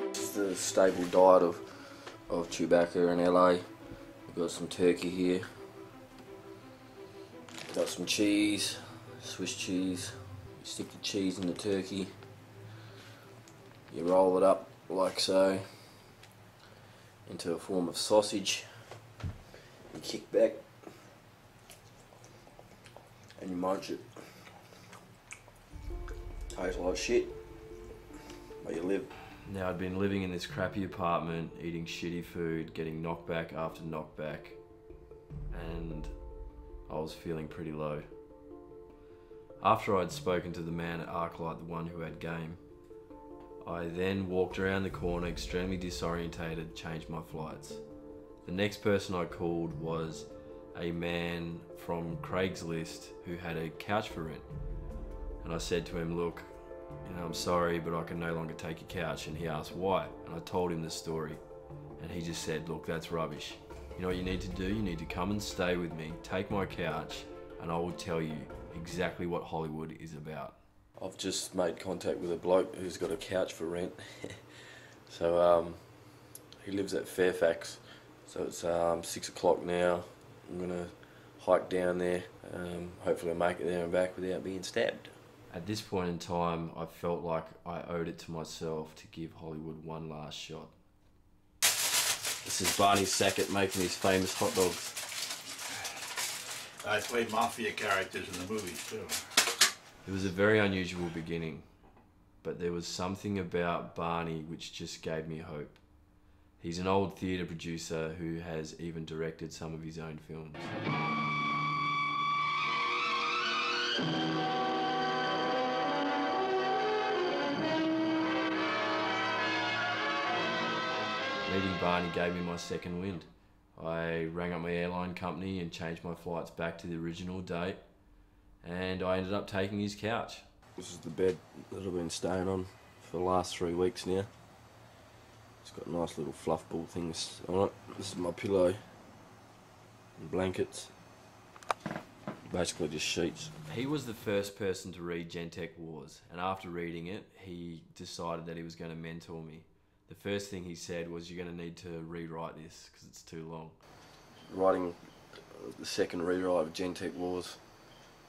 This is the staple diet of Chewbacca in LA. We've got some turkey here. Got some cheese, Swiss cheese. You stick the cheese in the turkey. You roll it up like so into a form of sausage. You kick back and you munch it. Tastes like shit, but you live. Now, I'd been living in this crappy apartment, eating shitty food, getting knockback after knockback, and I was feeling pretty low. After I'd spoken to the man at ArcLight, the one who had game, I then walked around the corner, extremely disorientated, changed my flights. The next person I called was a man from Craigslist who had a couch for rent. And I said to him, look, I'm sorry, but I can no longer take your couch. And he asked why, and I told him the story. And he just said, look, that's rubbish. You know what you need to do? You need to come and stay with me, take my couch, and I will tell you exactly what Hollywood is about. I've just made contact with a bloke who's got a couch for rent. So he lives at Fairfax. So it's 6 o'clock now. I'm gonna hike down there. Hopefully I'll make it there and back without being stabbed. At this point in time, I felt like I owed it to myself to give Hollywood one last shot. This is Barney Sackett making his famous hot dogs. I played mafia characters in the movies too. It was a very unusual beginning, but there was something about Barney which just gave me hope. He's an old theatre producer who has even directed some of his own films. Meeting Barney gave me my second wind. I rang up my airline company and changed my flights back to the original date, and I ended up taking his couch. This is the bed that I've been staying on for the last 3 weeks now. It's got nice little fluff ball things on it. This is my pillow and blankets. Basically just sheets. He was the first person to read Gentech Wars, and after reading it, he decided that he was going to mentor me. The first thing he said was, you're going to need to rewrite this because it's too long. Writing the second rewrite of Gentech Wars.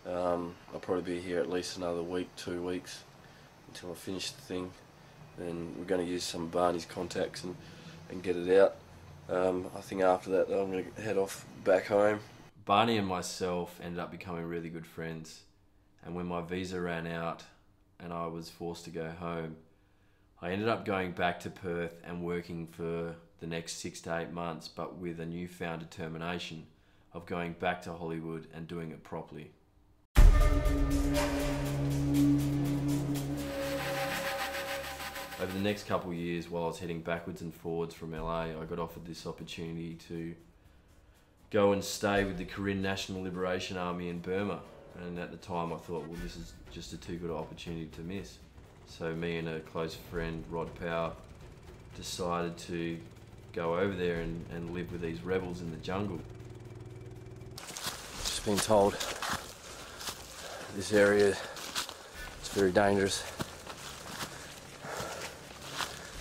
I'll probably be here at least another week, 2 weeks until I finish the thing. Then we're going to use some of Barney's contacts and get it out. I think after that I'm going to head off back home. Barney and myself ended up becoming really good friends, and when my visa ran out and I was forced to go home, I ended up going back to Perth and working for the next 6 to 8 months, but with a newfound determination of going back to Hollywood and doing it properly. Over the next couple of years, while I was heading backwards and forwards from LA, I got offered this opportunity to go and stay with the Korean National Liberation Army in Burma. And at the time I thought, well, this is just a too good opportunity to miss. So me and a close friend, Rod Power, decided to go over there and live with these rebels in the jungle. Just been told this area is very dangerous.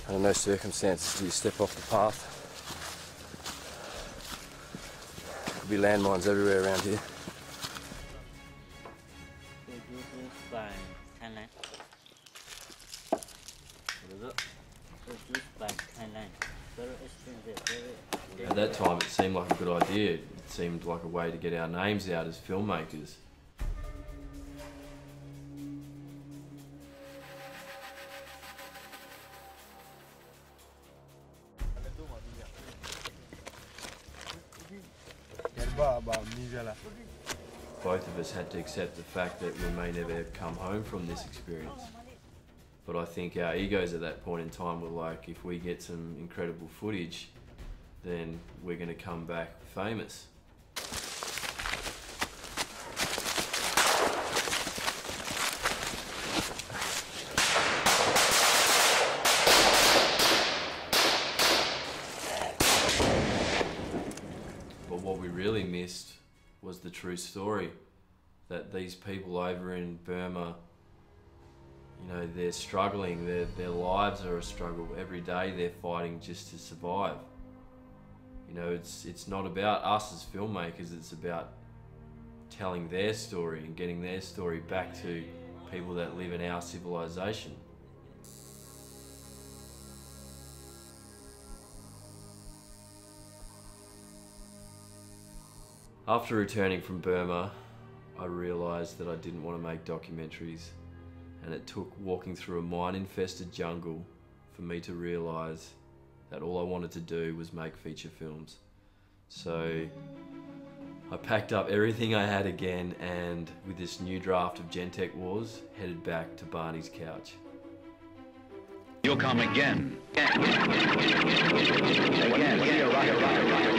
Under no circumstances do you step off the path. Could be landmines everywhere around here. At that time, it seemed like a good idea. It seemed like a way to get our names out as filmmakers. Both of us had to accept the fact that we may never come home from this experience. But I think our egos at that point in time were like, if we get some incredible footage, then we're going to come back famous. But what we really really missed was the true story. That these people over in Burma, you know, they're struggling, their lives are a struggle. Every day they're fighting just to survive. You know, it's not about us as filmmakers, it's about telling their story and getting their story back to people that live in our civilization. After returning from Burma, I realised that I didn't want to make documentaries, and it took walking through a mine-infested jungle for me to realise that all I wanted to do was make feature films. So I packed up everything I had again, and with this new draft of Gentech Wars, headed back to Barney's couch. You'll come again. Again.